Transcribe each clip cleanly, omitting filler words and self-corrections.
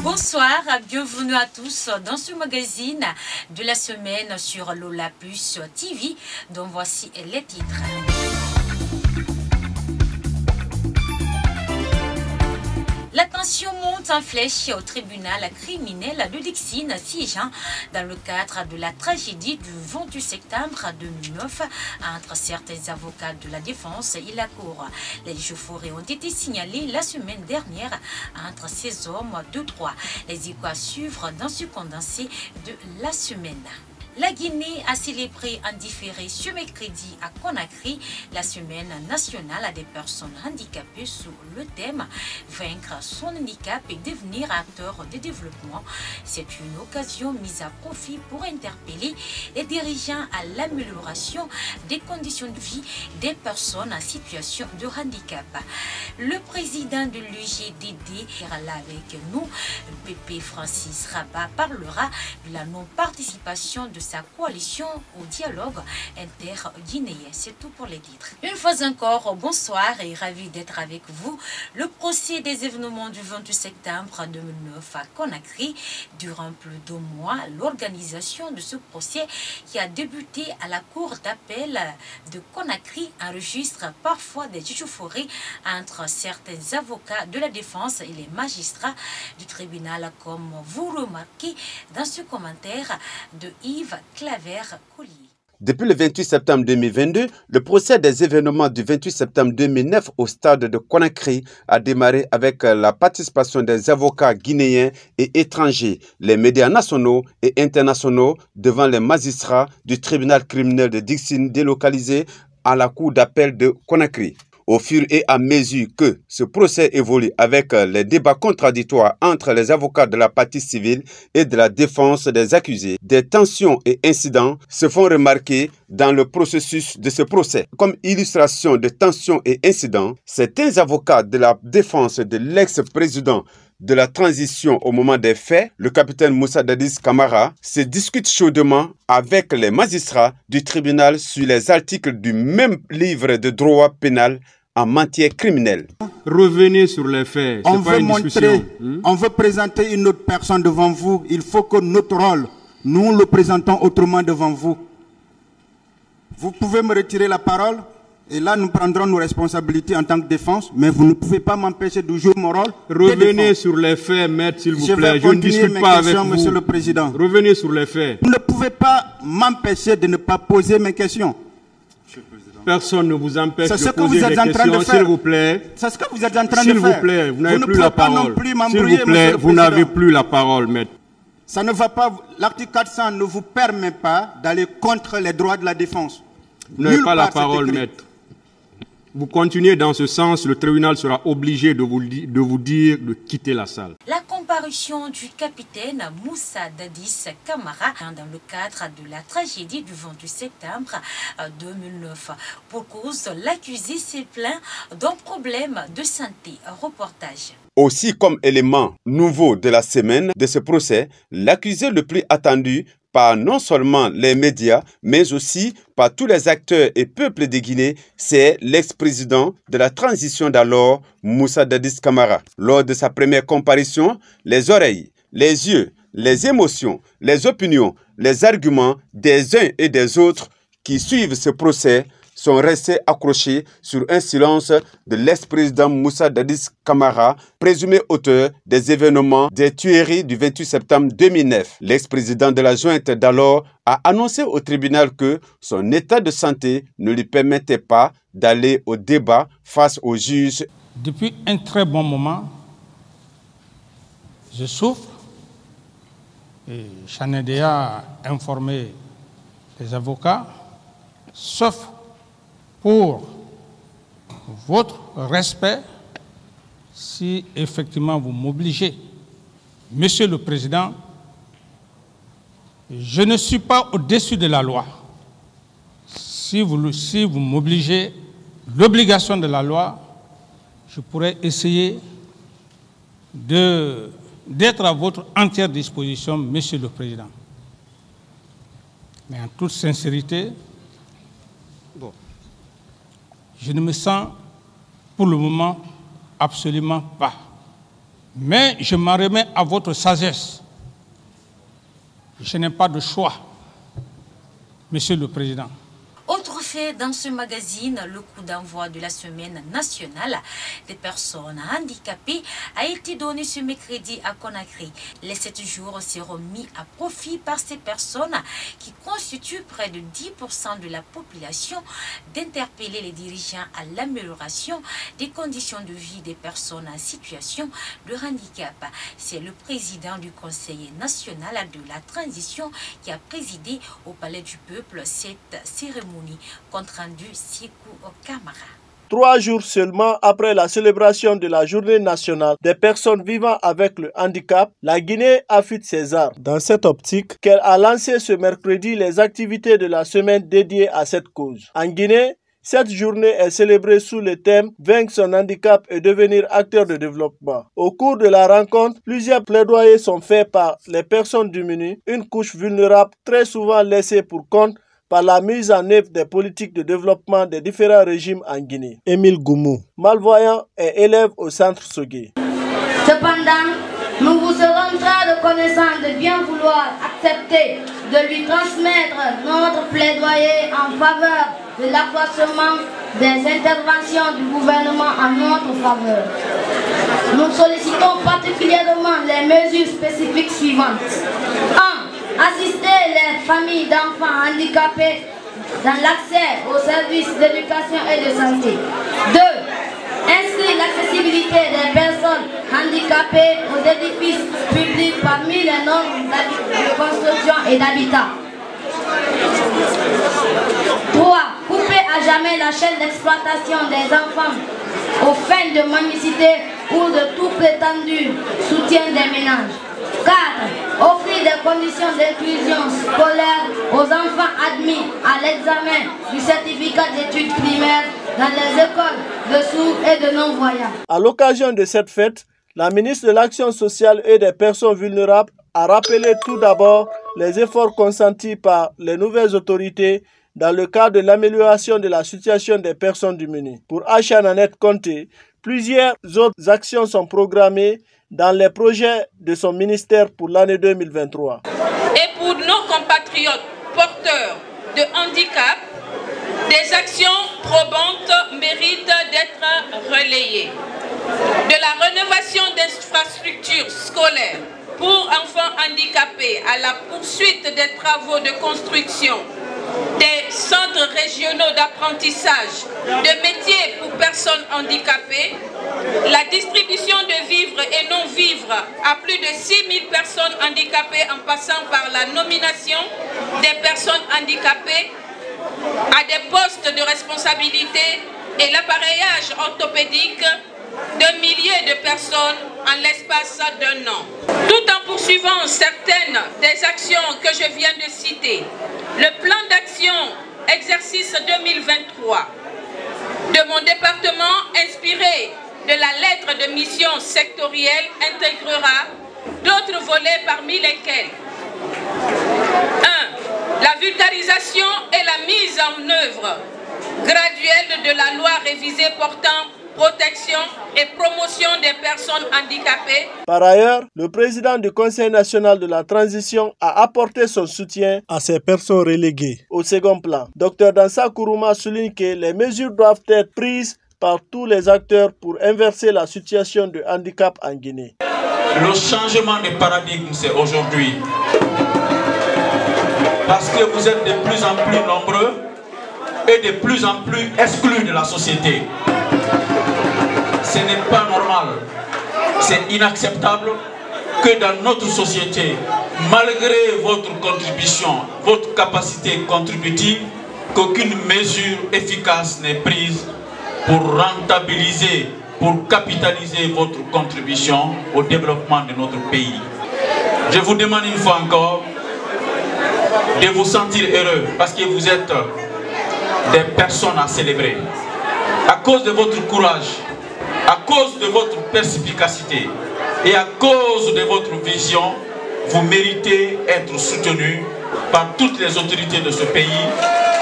Bonsoir, bienvenue à tous dans ce magazine de la semaine sur Lola Plus TV, dont voici les titres. La tension monte en flèche au tribunal criminel de Dixine, siégeant dans le cadre de la tragédie du 28 septembre 2009 entre certains avocats de la défense et la cour. Les échauffourées ont été signalées la semaine dernière entre ces hommes de droit. Les échos à suivre dans ce condensé de la semaine. La Guinée a célébré en différé ce mercredi à Conakry la semaine nationale des personnes handicapées sous le thème « Vaincre son handicap et devenir acteur de développement ». C'est une occasion mise à profit pour interpeller les dirigeants à l'amélioration des conditions de vie des personnes en situation de handicap. Le président de l'UGDD sera là avec nous. Pépé Francis Rabat parlera de la non-participation de sa coalition au dialogue inter-guinéen. C'est tout pour les titres. Une fois encore, bonsoir et ravi d'être avec vous. Le procès des événements du 28 septembre 2009 à Conakry. Durant plus de mois, l'organisation de ce procès qui a débuté à la cour d'appel de Conakry enregistre parfois des échauffourées entre certains avocats de la défense et les magistrats du tribunal, comme vous remarquez dans ce commentaire de Yves Claver-Collier. Depuis le 28 septembre 2022, le procès des événements du 28 septembre 2009 au stade de Conakry a démarré avec la participation des avocats guinéens et étrangers, les médias nationaux et internationaux devant les magistrats du tribunal criminel de Dixine délocalisé à la cour d'appel de Conakry. Au fur et à mesure que ce procès évolue avec les débats contradictoires entre les avocats de la partie civile et de la défense des accusés, des tensions et incidents se font remarquer dans le processus de ce procès. Comme illustration de tensions et incidents, certains avocats de la défense de l'ex-président de la transition au moment des faits, le capitaine Moussa Dadis Camara, se discute chaudement avec les magistrats du tribunal sur les articles du même livre de droit pénal en matière criminelle. Revenez sur les faits. On veut montrer, on veut présenter une autre personne devant vous. Il faut que notre rôle, nous le présentons autrement devant vous. Vous pouvez me retirer la parole et là nous prendrons nos responsabilités en tant que défense, mais vous ne pouvez pas m'empêcher de jouer mon rôle. Revenez sur les faits, maître, s'il vous plaît. Je ne discute pas avec vous. Monsieur le Président. Revenez sur les faits. Vous ne pouvez pas m'empêcher de ne pas poser mes questions. Personne ne vous empêche de poser des questions, s'il vous plaît. C'est ce que vous êtes en train de faire. S'il vous plaît, vous n'avez plus la parole. S'il vous plaît, vous n'avez plus la parole, maître. Ça ne va pas. L'article 400 ne vous permet pas d'aller contre les droits de la défense. Vous n'avez pas la parole, maître. Vous continuez dans ce sens, le tribunal sera obligé de vous dire de quitter la salle. La comparution du capitaine Moussa Dadis Camara dans le cadre de la tragédie du 28 septembre 2009. Pour cause, l'accusé s'est plaint d'un problème de santé. Reportage. Aussi comme élément nouveau de la semaine de ce procès, l'accusé le plus attendu par non seulement les médias, mais aussi par tous les acteurs et peuples de Guinée, c'est l'ex-président de la transition d'alors, Moussa Dadis Camara. Lors de sa première comparution, les oreilles, les yeux, les émotions, les opinions, les arguments des uns et des autres qui suivent ce procès sont restés accrochés sur un silence de l'ex-président Moussa Dadis Camara, présumé auteur des événements des tueries du 28 septembre 2009. L'ex-président de la junte d'alors a annoncé au tribunal que son état de santé ne lui permettait pas d'aller au débat face aux juges. Depuis un très bon moment, je souffre et j'en ai déjà informé les avocats, sauf pour votre respect, si effectivement vous m'obligez. Monsieur le Président, je ne suis pas au-dessus de la loi. Si vous m'obligez l'obligation de la loi, je pourrais essayer d'être à votre entière disposition, Monsieur le Président. Mais en toute sincérité, je ne me sens pour le moment absolument pas. Mais je m'en remets à votre sagesse. Je n'ai pas de choix, Monsieur le Président. Autre fait dans ce magazine, le coup d'envoi de la semaine nationale des personnes handicapées a été donné ce mercredi à Conakry. Les 7 jours seront mis à profit par ces personnes qui constituent près de 10% de la population d'interpeller les dirigeants à l'amélioration des conditions de vie des personnes en situation de handicap. C'est le président du Conseil national de la transition qui a présidé au Palais du Peuple cette cérémonie. Compte rendu Sikou Kamara. 3 jours seulement après la célébration de la journée nationale des personnes vivant avec le handicap, la Guinée affûte ses armes. Dans cette optique, qu'elle a lancé ce mercredi les activités de la semaine dédiée à cette cause. En Guinée, cette journée est célébrée sous le thème « Vaincre son handicap et devenir acteur de développement ». Au cours de la rencontre, plusieurs plaidoyers sont faits par les personnes démunies, une couche vulnérable très souvent laissée pour compte par la mise en œuvre des politiques de développement des différents régimes en Guinée. Émile Goumou, malvoyant et élève au centre Sogué. Cependant, nous vous serons très reconnaissants de bien vouloir accepter de lui transmettre notre plaidoyer en faveur de l'accroissement des interventions du gouvernement en notre faveur. Nous sollicitons particulièrement les mesures spécifiques suivantes. 1. Assister les familles d'enfants handicapés dans l'accès aux services d'éducation et de santé. 2. Inscrire l'accessibilité des personnes handicapées aux édifices publics parmi les normes de construction et d'habitat. 3. Couper à jamais la chaîne d'exploitation des enfants aux fins de mendicité ou de tout prétendu soutien des ménages. 4. Offrir des conditions d'inclusion scolaire aux enfants admis à l'examen du certificat d'études primaires dans les écoles de sourds et de non-voyants. À l'occasion de cette fête, la ministre de l'Action sociale et des personnes vulnérables a rappelé tout d'abord les efforts consentis par les nouvelles autorités dans le cadre de l'amélioration de la situation des personnes démunies. Pour Acha Nanette Conté, plusieurs autres actions sont programmées dans les projets de son ministère pour l'année 2023. Et pour nos compatriotes porteurs de handicap, des actions probantes méritent d'être relayées. De la rénovation d'infrastructures scolaires pour enfants handicapés à la poursuite des travaux de construction des centres régionaux d'apprentissage de métiers pour personnes handicapées, la distribution de vivres et non-vivres à plus de 6 000 personnes handicapées en passant par la nomination des personnes handicapées à des postes de responsabilité et l'appareillage orthopédique de milliers de personnes en l'espace d'1 an. Tout en poursuivant certaines des actions que je viens de citer, le plan d'action exercice 2023 de mon département, inspiré de la lettre de mission sectorielle, intégrera d'autres volets parmi lesquels 1. La vulgarisation et la mise en œuvre graduelle de la loi révisée portant protection et promotion des personnes handicapées. Par ailleurs, le président du Conseil national de la transition a apporté son soutien à ces personnes reléguées. Au second plan, Dr Dansa Kourouma souligne que les mesures doivent être prises par tous les acteurs pour inverser la situation de handicap en Guinée. Le changement de paradigme, c'est aujourd'hui. Parce que vous êtes de plus en plus nombreux et de plus en plus exclus de la société. Ce n'est pas normal, c'est inacceptable que dans notre société, malgré votre contribution, votre capacité contributive, qu'aucune mesure efficace n'est prise pour rentabiliser, pour capitaliser votre contribution au développement de notre pays. Je vous demande une fois encore de vous sentir heureux parce que vous êtes des personnes à célébrer. À cause de votre courage, à cause de votre perspicacité et à cause de votre vision, vous méritez être soutenu par toutes les autorités de ce pays,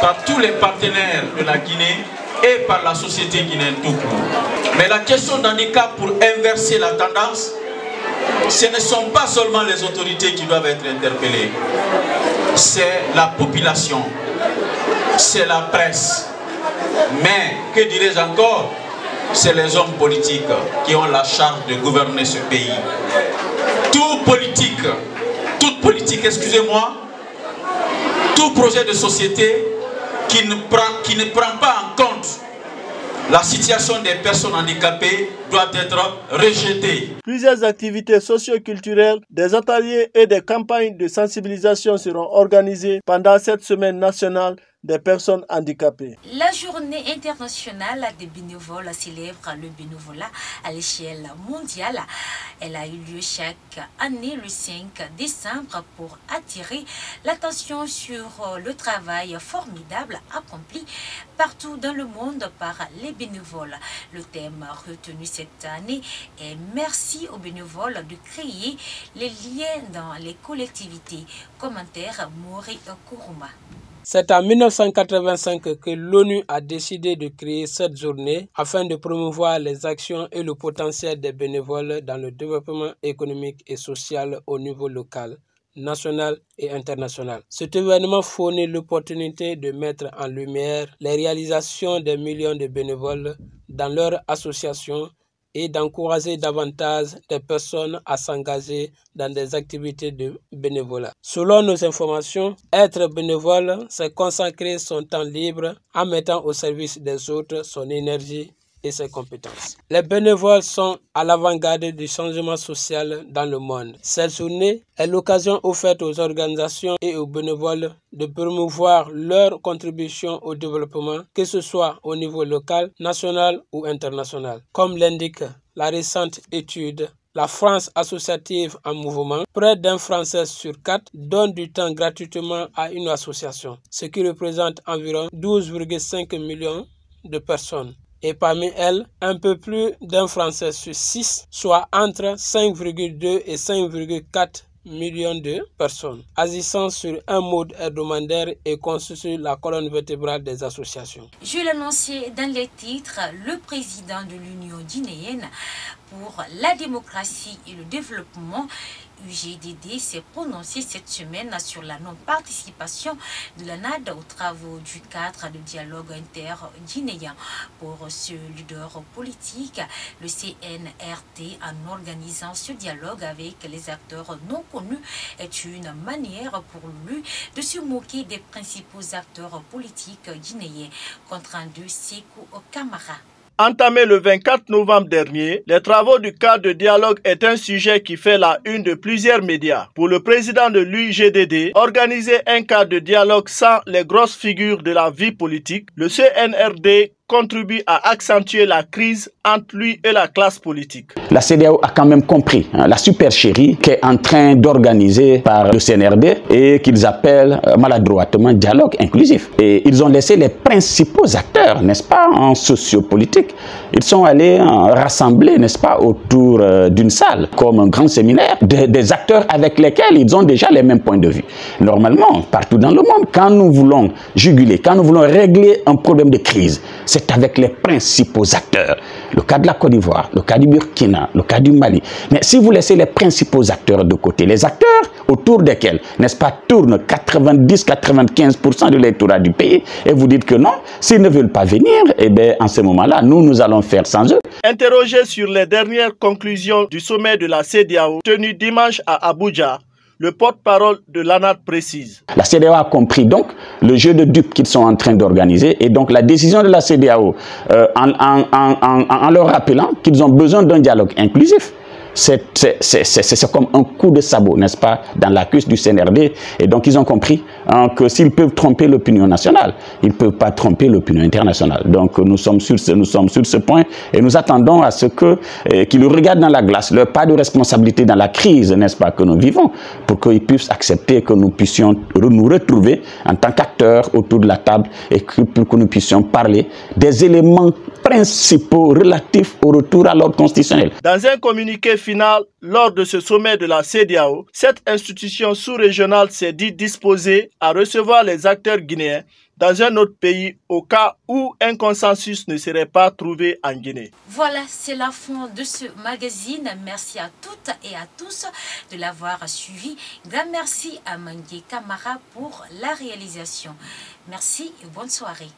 par tous les partenaires de la Guinée et par la société guinéenne tout court. Mais la question d'handicap, pour inverser la tendance, ce ne sont pas seulement les autorités qui doivent être interpellées, c'est la population, c'est la presse, mais que dirais-je encore, c'est les hommes politiques qui ont la charge de gouverner ce pays. Toute politique, excusez-moi, tout projet de société qui ne prend pas en compte la situation des personnes handicapées doit être rejetée. Plusieurs activités socio-culturelles, des ateliers et des campagnes de sensibilisation seront organisées pendant cette semaine nationale des personnes handicapées. La journée internationale des bénévoles célèbre le bénévolat à l'échelle mondiale. Elle a eu lieu chaque année le 5 décembre pour attirer l'attention sur le travail formidable accompli partout dans le monde par les bénévoles. Le thème retenu cette année est « Merci aux bénévoles de créer les liens dans les collectivités ». Commentaire Mori Kourouma. C'est en 1985 que l'ONU a décidé de créer cette journée afin de promouvoir les actions et le potentiel des bénévoles dans le développement économique et social au niveau local, national et international. Cet événement fournit l'opportunité de mettre en lumière les réalisations des millions de bénévoles dans leurs associations et d'encourager davantage des personnes à s'engager dans des activités de bénévolat. Selon nos informations, être bénévole, c'est consacrer son temps libre en mettant au service des autres son énergie et ses compétences. Les bénévoles sont à l'avant-garde du changement social dans le monde. Cette journée est l'occasion offerte aux organisations et aux bénévoles de promouvoir leur contribution au développement, que ce soit au niveau local, national ou international. Comme l'indique la récente étude La France associative en mouvement, près d'un Français sur 4 donne du temps gratuitement à une association, ce qui représente environ 12,5 millions de personnes. Et parmi elles, un peu plus d'un Français sur 6, soit entre 5,2 et 5,4 millions de personnes, agissant sur un mode hebdomadaire et constitue la colonne vertébrale des associations. Je l'annonçais dans les titres, le président de l'Union guinéenne pour la démocratie et le développement, UGDD, s'est prononcé cette semaine sur la non-participation de la NAD aux travaux du cadre de dialogue inter-guinéen. Pour ce leader politique, le CNRD, en organisant ce dialogue avec les acteurs non connus, est une manière pour lui de se moquer des principaux acteurs politiques guinéens. Compte rendu Sékou Kamara. Entamé le 24 novembre dernier, les travaux du cadre de dialogue est un sujet qui fait la une de plusieurs médias. Pour le président de l'UGDD, organiser un cadre de dialogue sans les grosses figures de la vie politique, le CNRD contribue à accentuer la crise entre lui et la classe politique. La CEDEAO a quand même compris la supercherie qu'est en train d'organiser par le CNRD et qu'ils appellent maladroitement dialogue inclusif. Et ils ont laissé les principaux acteurs, n'est-ce pas, en sociopolitique. Ils sont allés rassembler, n'est-ce pas, autour d'une salle, comme un grand séminaire, des acteurs avec lesquels ils ont déjà les mêmes points de vue. Normalement, partout dans le monde, quand nous voulons juguler, quand nous voulons régler un problème de crise, c'est avec les principaux acteurs. Le cas de la Côte d'Ivoire, le cas du Burkina, le cas du Mali. Mais si vous laissez les principaux acteurs de côté, les acteurs autour desquels, n'est-ce pas, tournent 90-95% de l'électorat du pays, et vous dites que non, s'ils ne veulent pas venir, eh bien, en ce moment-là, nous allons faire sans eux. Interrogé sur les dernières conclusions du sommet de la CEDEAO, tenu dimanche à Abuja, le porte-parole de l'ANAD précise. La CEDEAO a compris donc le jeu de dupes qu'ils sont en train d'organiser et donc la décision de la CEDEAO en leur rappelant qu'ils ont besoin d'un dialogue inclusif. C'est comme un coup de sabot, n'est-ce pas, dans la cuisse du CNRD. Et donc, ils ont compris que s'ils peuvent tromper l'opinion nationale, ils ne peuvent pas tromper l'opinion internationale. Donc, nous sommes sur ce point et nous attendons à ce qu'ils regardent dans la glace leur part de responsabilité dans la crise, n'est-ce pas, que nous vivons, pour qu'ils puissent accepter que nous puissions nous retrouver en tant qu'acteurs autour de la table et pour que nous puissions parler des éléments principaux relatifs au retour à l'ordre constitutionnel. Dans un communiqué final, lors de ce sommet de la CEDEAO, cette institution sous-régionale s'est dit disposée à recevoir les acteurs guinéens dans un autre pays au cas où un consensus ne serait pas trouvé en Guinée. Voilà, c'est la fin de ce magazine. Merci à toutes et à tous de l'avoir suivi. Grand merci à Mangué Camara pour la réalisation. Merci et bonne soirée.